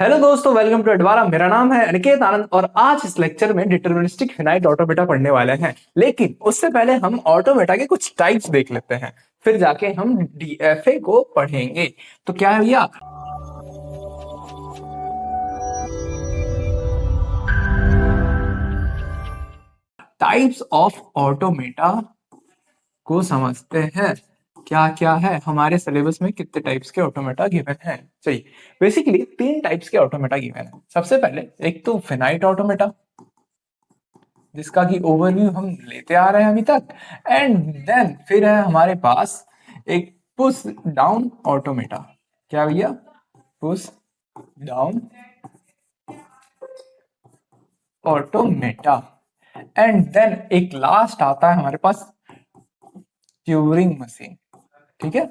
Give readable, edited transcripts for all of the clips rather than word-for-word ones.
Hello दोस्तों, welcome to एडवारा। मेरा नाम है अनिकेत आनंद और आज इस लेक्चर में डिटर्मिनिस्टिक फिनाइट ऑटोमेटा पढ़ने वाले हैं। लेकिन उससे पहले हम ऑटोमेटा के कुछ टाइप्स देख लेते हैं, फिर जाके हम डीएफए को पढ़ेंगे। तो क्या है भैया, टाइप्स ऑफ ऑटोमेटा को समझते हैं। क्या क्या है हमारे सिलेबस में, कितने टाइप्स के ऑटोमेटा गिवन है। चलिए, बेसिकली तीन टाइप्स के ऑटोमेटा गिवन है। सबसे पहले एक तो फिनाइट ऑटोमेटा, जिसका की ओवरव्यू हम लेते आ रहे हैं अभी तक। एंड देन फिर है हमारे पास एक पुश डाउन ऑटोमेटा। क्या भैया, push down automata. And then एक लास्ट आता है हमारे पास ट्यूरिंग मशीन। ठीक है,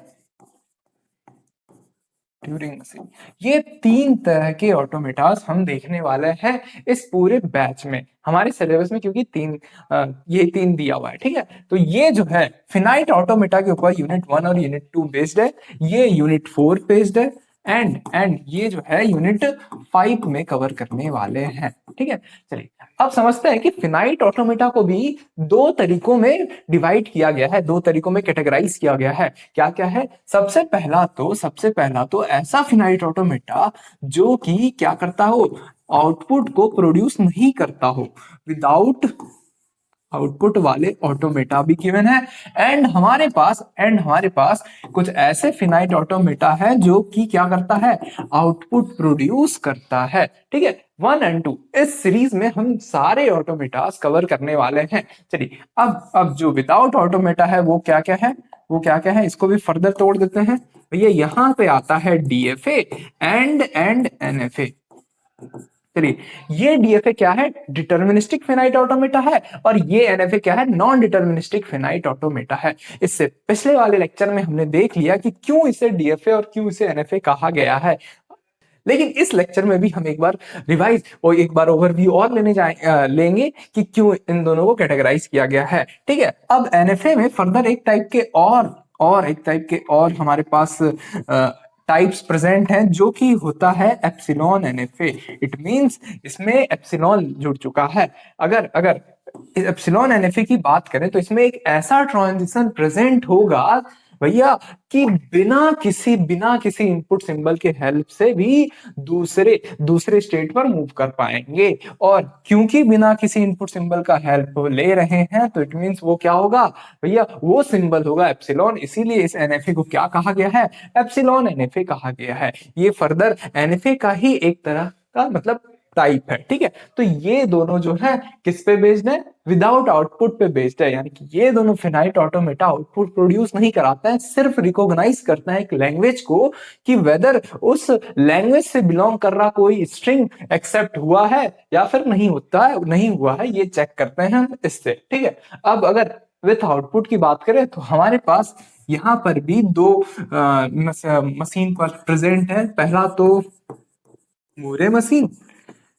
ट्यूरिंग मशीन। ये तीन तरह के ऑटोमेटास हम देखने वाले हैं इस पूरे बैच में हमारे सिलेबस में, क्योंकि ये तीन दिया हुआ है। ठीक है, तो ये जो है फिनाइट ऑटोमेटा के ऊपर यूनिट 1 और यूनिट 2 बेस्ड है, ये यूनिट 4 बेस्ड है, एंड ये जो है यूनिट 5 में कवर करने वाले हैं। ठीक है, चलिए अब समझते हैं कि फिनाइट ऑटोमेटा को भी दो तरीकों में डिवाइड किया गया है, दो तरीकों में कैटेगराइज किया गया है। क्या क्या है, सबसे पहला तो ऐसा फिनाइट ऑटोमेटा जो कि क्या करता हो, आउटपुट को प्रोड्यूस नहीं करता हो, विदाउट आउटपुट वाले ऑटोमेटा भी गिवन है। एंड हमारे पास कुछ ऐसे फिनाइट ऑटोमेटा है जो कि क्या करता है, आउटपुट प्रोड्यूस करता है। ठीक है, 1 एंड 2 इस सीरीज में हम सारे ऑटोमेटास कवर करने वाले हैं। चलिए अब जो विदाउट ऑटोमेटा है वो क्या क्या है, इसको भी फर्दर तोड़ देते हैं भैया। यहां पे आता है डीएफए एंड एनएफए। चलिए, ये डीएफए क्या है, डिटर्मिनिस्टिक फिनाइट ऑटोमेटा है, और ये एनएफए क्या है, नॉन डिटर्मिनिस्टिक फिनाइट ऑटोमेटा है। इससे पिछले वाले लेक्चर में हमने देख लिया कि क्यों इसे डीएफए और क्यों इसे एनएफए कहा गया है। लेकिन इस लेक्चर में भी हम एक बार रिवाइज और एक बार ओवरव्यू और लेंगे कि क्यों इन दोनों को कैटेगराइज किया गया है। ठीक है, अब एनएफए में फर्दर एक टाइप के और हमारे पास टाइप्स प्रेजेंट हैं, जो कि होता है एप्सिलॉन एनएफए। इट मींस इसमें एप्सिलॉन जुड़ चुका है। अगर एप्सिलॉन एनएफए की बात करें तो इसमें एक ऐसा ट्रांजिशन प्रेजेंट होगा भैया कि बिना किसी इनपुट सिंबल के हेल्प से भी दूसरे स्टेट पर मूव कर पाएंगे। और क्योंकि बिना किसी इनपुट सिंबल का हेल्प ले रहे हैं तो इट मींस वो क्या होगा भैया, वो सिंबल होगा एप्सिलॉन। इसीलिए इस एनएफए को क्या कहा गया है, एप्सिलॉन एनएफए कहा गया है। ये फर्दर एनएफए का ही एक तरह का मतलब टाइप है। ठीक है, तो ये दोनों जो है किस पे बेस्ड है, विदाउट आउटपुट पे बेस्ड है। यानी कि ये दोनों फिनाइट ऑटोमेटा आउटपुट प्रोड्यूस नहीं कराता है, सिर्फ रिकॉग्नाइज करता है एक लैंग्वेज को कि वेदर उस लैंग्वेज से बिलोंग कर रहा कोई स्ट्रिंग एक्सेप्ट हुआ है या फिर नहीं हुआ है, ये चेक करते हैं हम इससे। ठीक है, अब अगर विथ आउटपुट की बात करें तो हमारे पास यहाँ पर भी दो मशीन पर प्रेजेंट है। पहला तो मूरे मशीन,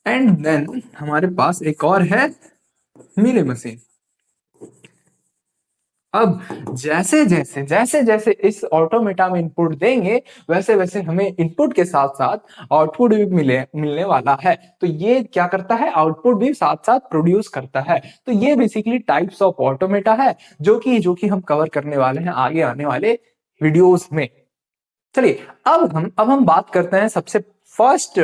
एंड देन हमारे पास एक और है मिले मशीन। अब जैसे इस ऑटोमेटा में इनपुट देंगे वैसे वैसे हमें इनपुट के साथ साथ आउटपुट भी मिलने वाला है। तो ये क्या करता है, आउटपुट भी साथ साथ प्रोड्यूस करता है। तो ये बेसिकली टाइप्स ऑफ ऑटोमेटा है जो कि हम कवर करने वाले हैं आगे आने वाले वीडियोस में। चलिए अब हम बात करते हैं सबसे फर्स्ट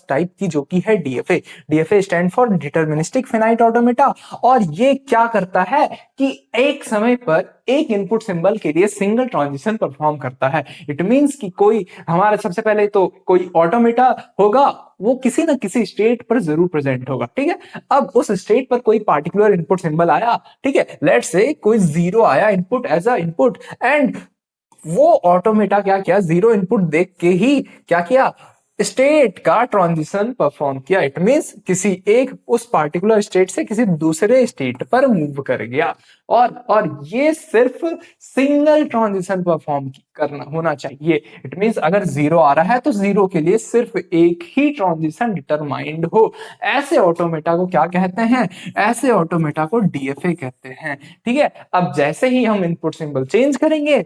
टाइप की, जो कि है DFA. DFA stand for deterministic finite automata. और ये क्या करता है कि एक समय पर एक इनपुट सिंबल के लिए सिंगल ट्रांजिशन परफॉर्म करता है। इट मींस कि कोई हमारा सबसे पहले तो कोई ऑटोमेटा होगा, वो किसी ना किसी स्टेट पर जरूर प्रेजेंट होगा। ठीक है, अब उस स्टेट पर कोई पार्टिकुलर इनपुट सिंबल आया, ठीक है, लेट्स से कोई 0 आया input as a input, and वो ऑटोमेटा क्या किया, 0 इनपुट देख के ही क्या किया, स्टेट का ट्रांजिशन परफॉर्म किया। इट मींस किसी एक उस पार्टिकुलर स्टेट से किसी दूसरे स्टेट पर मूव कर गया। और ये सिर्फ सिंगल ट्रांजिशन परफॉर्म करना होना चाहिए। इट मींस अगर 0 आ रहा है तो 0 के लिए सिर्फ एक ही ट्रांजिशन डिटरमाइंड हो। ऐसे ऑटोमेटा को क्या कहते हैं, ऐसे ऑटोमेटा को डीएफए कहते हैं। ठीक है, अब जैसे ही हम इनपुट सिंबल चेंज करेंगे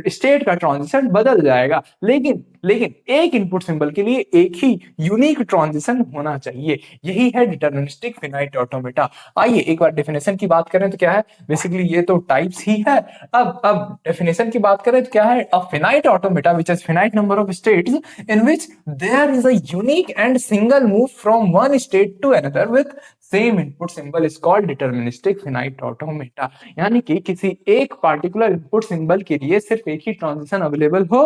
स्टेट का ट्रांजिशन बदल जाएगा, लेकिन एक इनपुट सिंबल के लिए एक ही यूनिक ट्रांजिशन होना चाहिए। यही है डिटर्मिनिस्टिक फिनाइट ऑटोमेटा। आइए एक बार डेफिनेशन की बात करें तो क्या है, बेसिकली ये तो टाइप्स ही है। अब डेफिनेशन की बात करें तो क्या है, a finite automata which has finite number of states in which there is a unique and single move from one state to another with same input symbol is called deterministic finite automata. यानी कि किसी एक particular input symbol के लिए सिर्फ एक ही transition available हो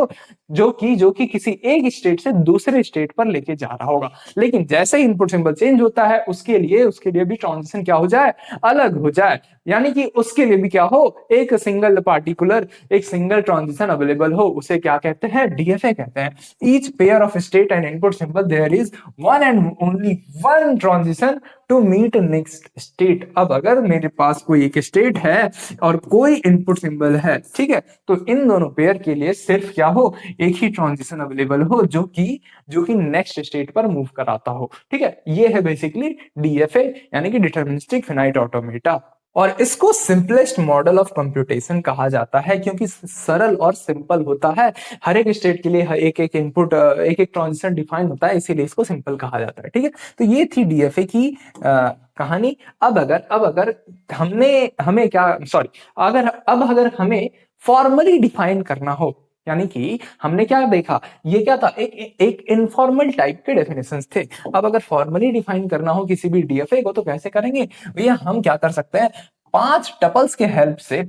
जो कि किसी एक स्टेट से दूसरे स्टेट पर लेके जा रहा होगा, लेकिन जैसे ही इनपुट सिंबल चेंज होता है उसके लिए भी ट्रांजिशन क्या हो जाए, अलग हो जाए। यानी कि उसके लिए भी क्या हो, एक सिंगल ट्रांजिशन अवेलेबल हो, उसे क्या कहते हैं, डीएफए कहते हैं। Each pair of state and input symbol there is one and only one transition to meet next state. अब अगर मेरे पास कोई एक स्टेट है और कोई इनपुट सिंबल है, ठीक है, तो इन दोनों पेयर के लिए सिर्फ क्या हो, एक ही ट्रांजिशन अवेलेबल हो जो कि नेक्स्ट स्टेट पर मूव कराता हो। ठीक है, ये है बेसिकली डीएफए यानी कि डिटर्मिनिस्टिक फिनाइट ऑटोमेटा। और इसको सिंपलेस्ट मॉडल ऑफ कंप्यूटेशन कहा जाता है क्योंकि सरल और सिंपल होता है। हर एक स्टेट के लिए एक एक इनपुट एक एक ट्रांजिशन डिफाइन होता है, इसीलिए इसको सिंपल कहा जाता है। ठीक है, तो ये थी डीएफए की कहानी। अब अगर हमें क्या सॉरी अगर हमें फॉर्मली डिफाइन करना हो, यानी कि हमने क्या देखा, ये क्या था, एक इनफॉर्मल टाइप के डेफिनेशंस थे। अब अगर फॉर्मली डिफाइन करना हो किसी भी डीएफए को तो कैसे करेंगे भैया, हम क्या कर सकते हैं, पांच टपल्स के हेल्प से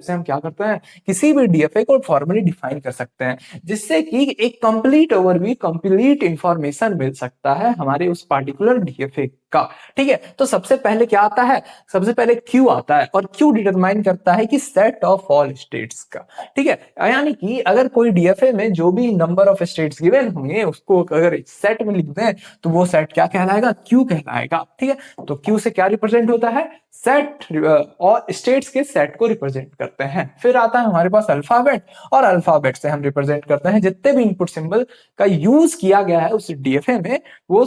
हम क्या करते हैं, किसी भी डीएफए को फॉर्मली डिफाइन कर सकते हैं, जिससे कि एक कंप्लीट ओवरव्यू, कंप्लीट इंफॉर्मेशन मिल सकता है हमारे उस पार्टिकुलर डीएफए का। ठीक है, तो सबसे पहले क्या आता है, सबसे पहले क्यू आता है, और क्यू डिटरमाइन करता है कि सेट ऑफ ऑल स्टेट्स का। ठीक है, यानी कि अगर कोई डीएफए में जो भी नंबर ऑफ स्टेट्स गिवन होंगे उसको अगर एक सेट में लिख दें तो वो सेट क्या कहलाएगा, क्यू कहलाएगा। ठीक है, तो क्यू से क्या रिप्रेजेंट होता है, सेट और स्टेट्स के सेट को रिप्रेजेंट करते हैं। फिर आता है हमारे पास अल्फाबेट, और अल्फाबेट से हम रिप्रेजेंट करते हैं जितने भी इनपुट सिंबल का यूज किया गया है उस डीएफए में, वो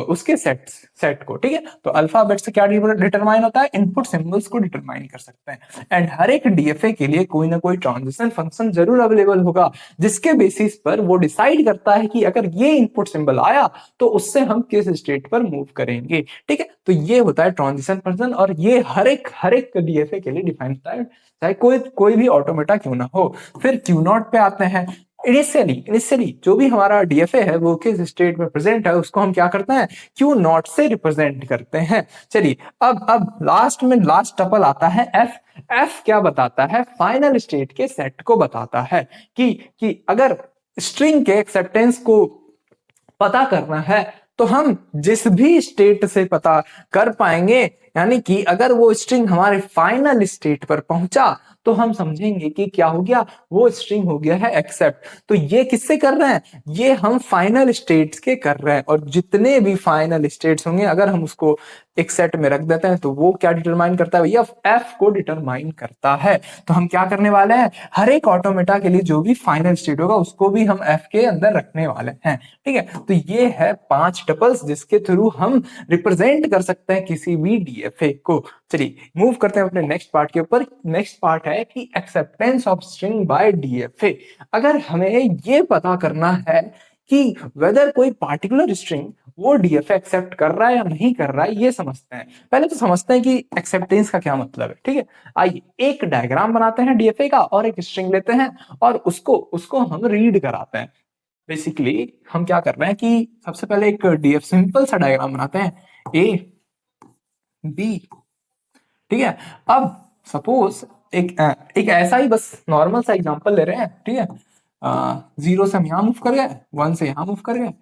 उसके सेट को। ठीक है, तो अल्फाबेट से क्या डिटरमाइन होता है, इनपुट सिंबल्स को डिटरमाइन कर सकते हैं। एंड हर एक डीएफए के लिए कोई ना कोई ट्रांजिशन फंक्शन जरूर अवेलेबल होगा, जिसके बेसिस पर वो डिसाइड करता है कि अगर ये इनपुट सिंबल आया तो उससे हम किस स्टेट पर मूव करेंगे। ठीक है, तो ये होता है ट्रांजिशन फंक्शन, और ये हर एक डीएफए के लिए डिफाइन होता है, चाहे कोई भी ऑटोमेटा क्यों ना हो। फिर क्यू नॉट पे आते हैं। इनिशियली जो भी हमारा डीएफए है वो किस स्टेट में प्रेजेंट है उसको हम क्या करते हैं, क्यू नॉट से रिप्रेजेंट करते हैं। चलिए, अब लास्ट टपल आता है एफ। एफ क्या बताता है, फाइनल स्टेट के सेट को बताता है कि अगर स्ट्रिंग के एक्सेप्टेंस को पता करना है तो हम जिस भी स्टेट से पता कर पाएंगे, यानी कि अगर वो स्ट्रिंग हमारे फाइनल स्टेट पर पहुंचा तो हम समझेंगे कि क्या हो गया, वो स्ट्रिंग हो गया है एक्सेप्ट। तो ये किससे कर रहे हैं, ये हम फाइनल स्टेट्स के कर रहे हैं, और जितने भी फाइनल स्टेट्स होंगे अगर हम उसको एक सेट में रख देते हैं तो वो क्या डिटरमाइन करता है भैया, एफ को डिटरमाइन करता है। तो हम क्या करने वाले हैं, हर एक ऑटोमेटा के लिए जो भी फाइनल स्टेट होगा उसको भी हम एफ के अंदर रखने वाले हैं। ठीक है, तो ये है 5 टपल्स जिसके थ्रू हम रिप्रेजेंट कर सकते हैं किसी भी डीएफए को। चलिए मूव करते हैं अपने नेक्स्ट पार्ट के ऊपर। नेक्स्ट पार्ट है कि acceptance of string by DFA. अगर हमें ये पता करना है कि वेदर कोई पार्टिकुलर स्ट्रिंग वो डीएफए एक्सेप्ट कर रहा है या नहीं कर रहा है, ये समझते हैं। पहले तो समझते हैं कि एक्सेप्टेंस का क्या मतलब है। ठीक है, आइए एक डायग्राम बनाते हैं डीएफए का, और एक स्ट्रिंग लेते हैं और उसको हम रीड कराते हैं। बेसिकली हम क्या कर रहे हैं कि सबसे पहले एक डीएफ सिंपल सा डायग्राम बनाते हैं, ए बी। ठीक है, अब सपोज एक ऐसा ही बस नॉर्मल सा एग्जांपल ले रहे हैं। ठीक है, 0 से हम यहाँ मूव कर गए, 1 से यहाँ मूव कर गए,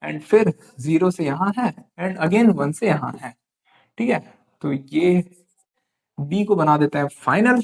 एंड फिर 0 से यहाँ है, एंड अगेन 1 से यहाँ है। ठीक है, तो ये बी को बना देते हैं फाइनल।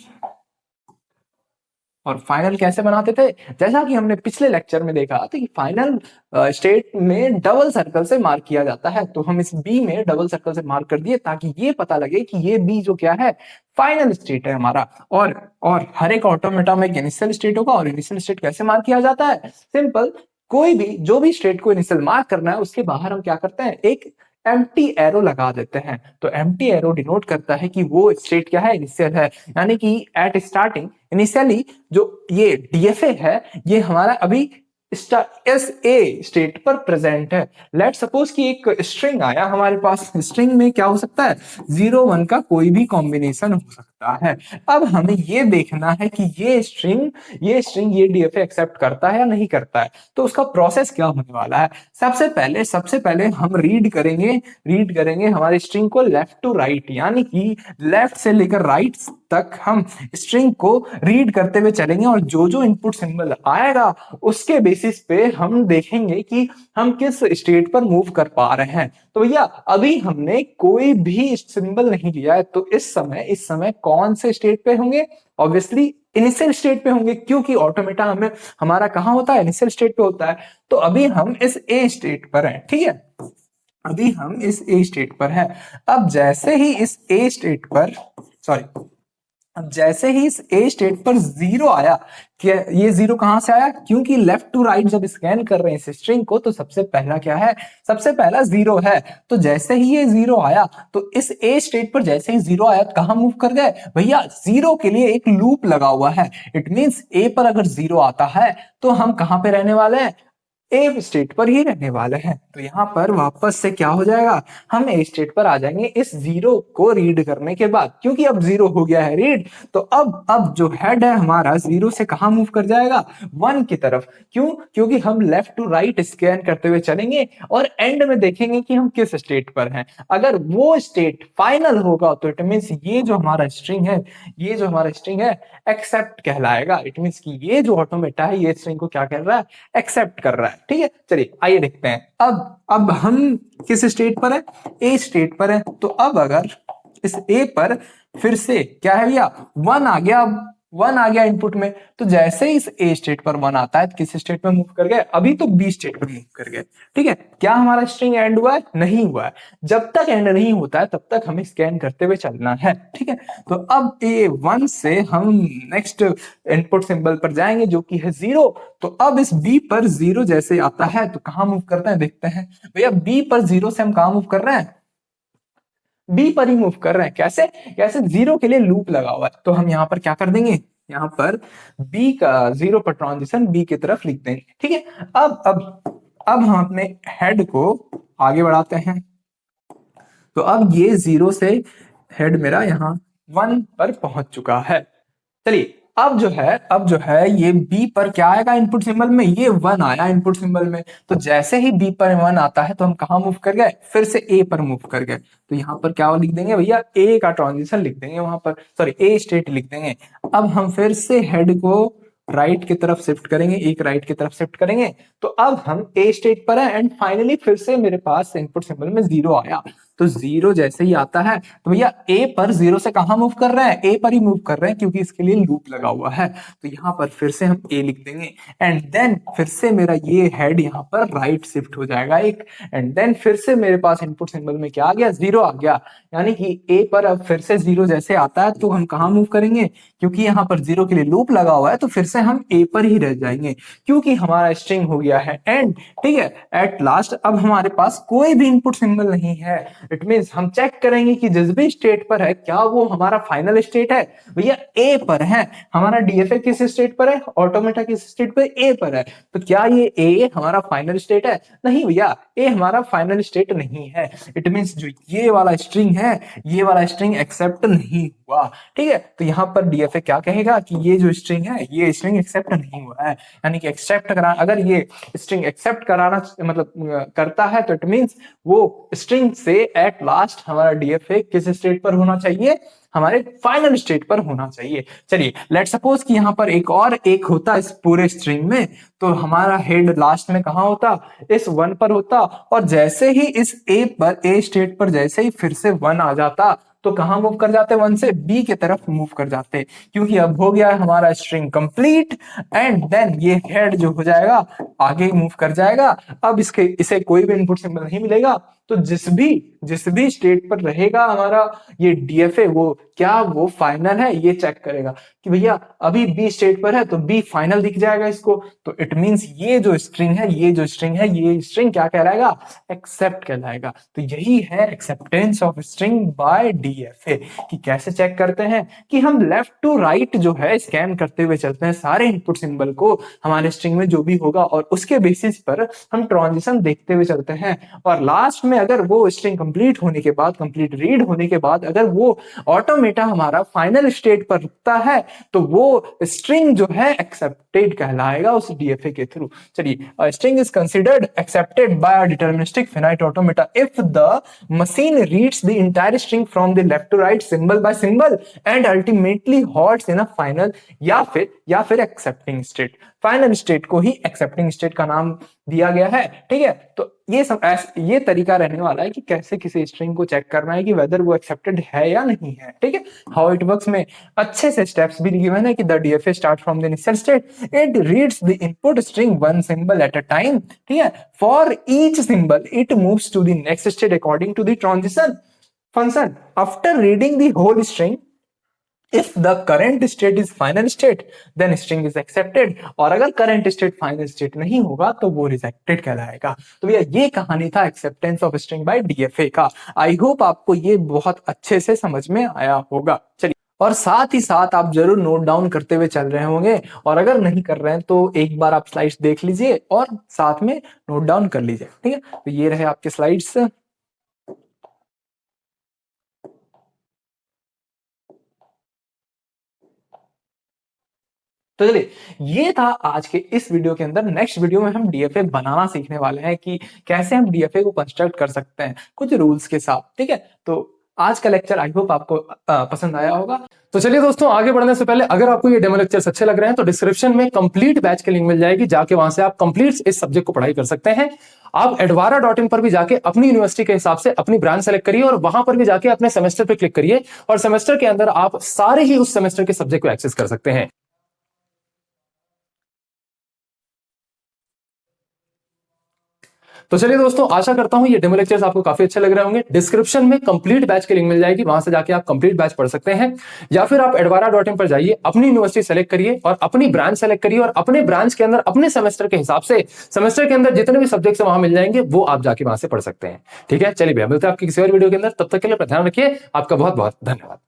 और फाइनल कैसे बनाते थे, जैसा कि हमने पिछले लेक्चर में देखा था कि फाइनल स्टेट में डबल सर्कल से मार्क किया जाता है, तो हम इस बी में डबल सर्कल से मार्क कर दिए ताकि ये पता लगे कि ये बी जो क्या है, फाइनल स्टेट है हमारा। और हर एक ऑटोमेटा में एक इनिशियल स्टेट होगा, और इनिशियल स्टेट कैसे मार्क किया जाता है, सिंपल, कोई भी जो भी स्टेट को इनिशियल मार्क करना है उसके बाहर हम क्या करते हैं, एक एम्प्टी एरो लगा देते हैं। तो एम्प्टी एरो डिनोट करता है कि वो स्टेट क्या है, इनिशियल है। यानी कि एट स्टार्टिंग इनिशियली जो ये डीएफए है ये हमारा अभी इस ए स्टेट पर प्रेजेंट है। लेट सपोज कि एक स्ट्रिंग आया हमारे पास, स्ट्रिंग में क्या हो सकता है, 0 1 का कोई भी कॉम्बिनेशन हो सकता है। अब हमें ये देखना है कि ये डीएफए एक्सेप्ट करता है या नहीं करता है। तो उसका प्रोसेस क्या होने वाला है, सबसे पहले हम रीड करेंगे हमारे स्ट्रिंग को लेफ्ट टू राइट, यानी कि लेफ्ट से लेकर राइट तक हम स्ट्रिंग को रीड करते हुए चलेंगे, और जो जो इनपुट सिंबल आएगा उसके बेसिस पे हम देखेंगे कि हम किस स्टेट पर मूव कर पा रहे हैं। तो भैया अभी हमने कोई भी सिंबल नहीं लिया है, तो इस समय कौन से स्टेट पे होंगे, ऑब्वियसली इनिशियल स्टेट पे होंगे, क्योंकि ऑटोमेटा हमें हमारा कहां होता है, इनिशियल स्टेट पे होता है। तो अभी हम इस ए स्टेट पर हैं, ठीक है, अभी हम इस ए स्टेट पर हैं। अब जैसे ही इस ए स्टेट पर सॉरी अब जैसे ही इस ए स्टेट पर 0 आया, क्या ये 0 कहां से आया, क्योंकि लेफ्ट टू राइट जब स्कैन कर रहे हैं इस स्ट्रिंग को, तो सबसे पहला क्या है, सबसे पहला 0 है। तो जैसे ही ये 0 आया, तो इस ए स्टेट पर जैसे ही 0 आया, तो कहां मूव कर गए भैया, 0 के लिए एक लूप लगा हुआ है। इट मींस ए पर अगर 0 आता है तो हम कहां पे रहने वाले हैं, ए स्टेट पर ही रहने वाले हैं। तो यहां पर वापस से क्या हो जाएगा, हम ए स्टेट पर आ जाएंगे इस 0 को रीड करने के बाद, क्योंकि अब 0 हो गया है रीड। तो अब जो हेड है हमारा 0 से कहां मूव कर जाएगा, 1 की तरफ। क्यों, क्योंकि हम लेफ्ट टू राइट स्कैन करते हुए चलेंगे और एंड में देखेंगे कि हम किस स्टेट पर हैं। अगर वो स्टेट फाइनल होगा तो इट मींस ये जो हमारा स्ट्रिंग है एक्सेप्ट कहलाएगा। इट मींस कि ये जो ऑटोमेटा है ये स्ट्रिंग को क्या कर रहा है, एक्सेप्ट कर रहा है। ठीक है, चलिए आइए देखते हैं। अब हम किस स्टेट पर है, ए स्टेट पर है। तो अब अगर इस ए पर फिर से क्या है भैया, 1 आ गया, अब 1 आ गया इनपुट में। तो जैसे ही इस ए स्टेट पर 1 आता है, किस स्टेट में मूव कर गए, अभी तो बी स्टेट पर मूव कर गए। ठीक है, क्या हमारा स्ट्रिंग एंड हुआ है, नहीं हुआ है। जब तक एंड नहीं होता है तब तक हमें स्कैन करते हुए चलना है। ठीक है, तो अब ए 1 से हम नेक्स्ट इनपुट सिंबल पर जाएंगे जो कि है 0। तो अब इस बी पर 0 जैसे आता है तो कहां मूव करते हैं, देखते हैं भैया। बी पर 0 से हम कहां मूव कर रहे हैं, बी पर ही मूव कर रहे हैं। कैसे, कैसे, 0 के लिए लूप लगा हुआ है। तो हम यहां पर क्या कर देंगे, यहां पर बी का 0 पर ट्रांजिशन बी की तरफ लिख देंगे। ठीक है, अब हम अपने हेड को आगे बढ़ाते हैं। तो अब ये 0 से हेड मेरा यहाँ 1 पर पहुंच चुका है। चलिए अब जो है ये बी पर क्या आएगा इनपुट सिंबल में, ये 1 आया इनपुट सिंबल में। तो जैसे ही बी पर 1 आता है तो हम कहां मूव कर गए, फिर से ए पर मूव कर गए। तो यहां पर क्या लिख देंगे भैया, ए का ट्रांजिशन लिख देंगे वहां पर, सॉरी ए स्टेट लिख देंगे। अब हम फिर से हेड को राइट की तरफ शिफ्ट करेंगे, एक राइट की तरफ शिफ्ट करेंगे। तो अब हम ए स्टेट पर है एंड फाइनली फिर से मेरे पास इनपुट सिंबल में 0 आया। तो 0 जैसे ही आता है तो भैया ए पर 0 से कहां मूव कर रहे हैं, ए पर ही मूव कर रहे हैं, क्योंकि इसके लिए लूप लगा हुआ है। तो यहां पर फिर से हम ए लिख देंगे एंड देन फिर से मेरा ये हेड यहां पर राइट शिफ्ट हो जाएगा एक, एंड देन फिर से मेरे पास इनपुट सिंबल में क्या आ गया, 0 आ गया। यानी कि ए पर अब फिर से 0 जैसे आता है तो हम कहां मूव करेंगे, क्योंकि यहां पर 0 के लिए लूप लगा हुआ है तो फिर से हम ए पर ही रह जाएंगे, क्योंकि हमारा स्ट्रिंग हो गया है एंड। ठीक है, एट लास्ट अब हमारे पास कोई भी इनपुट सिंबल नहीं है। इट मींस हम चेक करेंगे कि जिस भी स्टेट पर है क्या वो हमारा फाइनल स्टेट है, भैया ए पर है। हमारा डीएफए किस स्टेट पर है, ऑटोमेटा किस स्टेट पर, ए पर है। तो क्या ये ए हमारा फाइनल स्टेट है, नहीं भैया, ए हमारा फाइनल स्टेट नहीं है। इट मींस जो ये वाला स्ट्रिंग है, ये वाला स्ट्रिंग एक्सेप्ट नहीं हुआ। ठीक है, तो यहां पर डीएफए क्या कहेगा कि ये जो स्ट्रिंग है ये स्ट्रिंग एक्सेप्ट नहीं हुआ है। यानी कि एक्सेप्ट करा, अगर ये स्ट्रिंग एक्सेप्ट कराना मतलब करता है तो इट मींस वो स्ट्रिंग से एट लास्ट हमारा डीएफए किस स्टेट पर होना चाहिए, हमारे फाइनल स्टेट पर होना चाहिए। चलिए लेट सपोज कि यहां पर एक होता इस पूरे स्ट्रिंग में, तो हमारा हेड लास्ट में कहां होता, इस 1 पर होता। और जैसे ही इस ए स्टेट पर जैसे ही फिर से 1 आ जाता तो कहां मूव कर जाते, 1 से बी की तरफ मूव कर जाते, क्योंकि अब हो गया है हमारा स्ट्रिंग कंप्लीट। एंड देन ये हेड जो हो जाएगा आगे मूव कर जाएगा। अब इसे कोई भी इनपुट सिंबल नहीं मिलेगा, तो जिस भी स्टेट पर रहेगा हमारा ये डीएफए, वो क्या वो फाइनल है ये चेक करेगा कि भैया अभी बी स्टेट पर है तो बी फाइनल दिख जाएगा इसको, तो इट मींस ये जो स्ट्रिंग है ये स्ट्रिंग क्या कहलाएगा, एक्सेप्ट कहलाएगा। तो यही है acceptance of string by DFA. कि कैसे चेक करते हैं कि हम लेफ्ट टू राइट जो है स्कैन करते हुए चलते हैं सारे इनपुट सिंबल को हमारे स्ट्रिंग में जो भी होगा, और उसके बेसिस पर हम ट्रांजिशन देखते हुए चलते हैं, और लास्ट में अगर वो स्ट्रिंग कंप्लीट होने के बाद, कंप्लीट रीड होने के बाद अगर वो ऑटोमेटा हमारा फाइनल स्टेट पर रुकता है तो वो स्ट्रिंग जो है एक्सेप्टेड कहलाएगा उस डीएफए के थ्रू। चलिए, string is considered accepted by a deterministic finite automata if the machine reads the entire string from the left to right symbol by symbol and ultimately halts in a final या फिर accepting state. Final state को ही accepting state का नाम दिया गया है। ठीक है, तो ये तरीका रहने वाला है कि कैसे किसी स्ट्रिंग को चेक करना है कि वेदर वो एक्सेप्टेड है या नहीं है। ठीक है, हाउ इट वर्क्स में अच्छे से स्टेप्स भी गिवन है कि the DFA start from the initial state, it reads the input string one symbol at a time. ठीक है, for each symbol it moves to the next state according to the transition function. After reading the whole string, if the current state is final state then string is accepted, और अगर current state final state नहीं होगा तो वो rejected कहलाएगा। तो भैया ये कहानी था acceptance of string by DFA का। आई होप आपको ये बहुत अच्छे से समझ में आया होगा। चलिए, और साथ ही साथ आप जरूर नोट डाउन करते हुए चल रहे होंगे, और अगर नहीं कर रहे हैं तो एक बार आप स्लाइड्स देख लीजिए और साथ में नोट डाउन कर लीजिए। ठीक है, तो ये रहे आपके स्लाइड्स। तो चलिए, ये था आज के इस वीडियो के अंदर। नेक्स्ट वीडियो में हम डीएफए बनाना सीखने वाले हैं कि कैसे हम डीएफए को कंस्ट्रक्ट कर सकते हैं कुछ रूल्स के साथ। ठीक है, तो आज का लेक्चर आई होप आपको पसंद आया होगा। तो चलिए दोस्तों, आगे बढ़ने से पहले अगर आपको ये डेमो लेक्चर्स अच्छे लग रहे हैं तो डिस्क्रिप्शन में कंप्लीट बैच की लिंक मिल जाएगी, जाके वहां से आप कंप्लीट इस सब्जेक्ट को पढ़ाई कर सकते हैं। आप edvara.in पर भी जाके अपनी यूनिवर्सिटी के हिसाब से अपनी ब्रांच सेलेक्ट करिए और वहां पर भी जाके अपने सेमेस्टर पे क्लिक करिए, और सेमेस्टर के अंदर आप सारे ही उस सेमेस्टर के सब्जेक्ट को एक्सेस कर सकते हैं। तो चलिए दोस्तों, आशा करता हूं ये डेमो लेक्चर्स आपको काफी अच्छे लग रहे होंगे। डिस्क्रिप्शन में कंप्लीट बैच की लिंक मिल जाएगी, वहां से जाके आप कंप्लीट बैच पढ़ सकते हैं, या फिर आप edvara.in पर जाइए, अपनी यूनिवर्सिटी सेलेक्ट करिए और अपनी ब्रांच सेलेक्ट करिए, और अपने ब्रांच के अंदर अपने सेमेस्टर के हिसाब से सेमेस्टर के अंदर जितने भी सब्जेक्ट वहां मिल जाएंगे वो आप जाके वहां से पढ़ सकते हैं। ठीक है, चलिए भैया, मिलते हैं आपकी किसी और वीडियो के अंदर। तब तक के लिए अपना ध्यान रखिए। आपका बहुत बहुत धन्यवाद।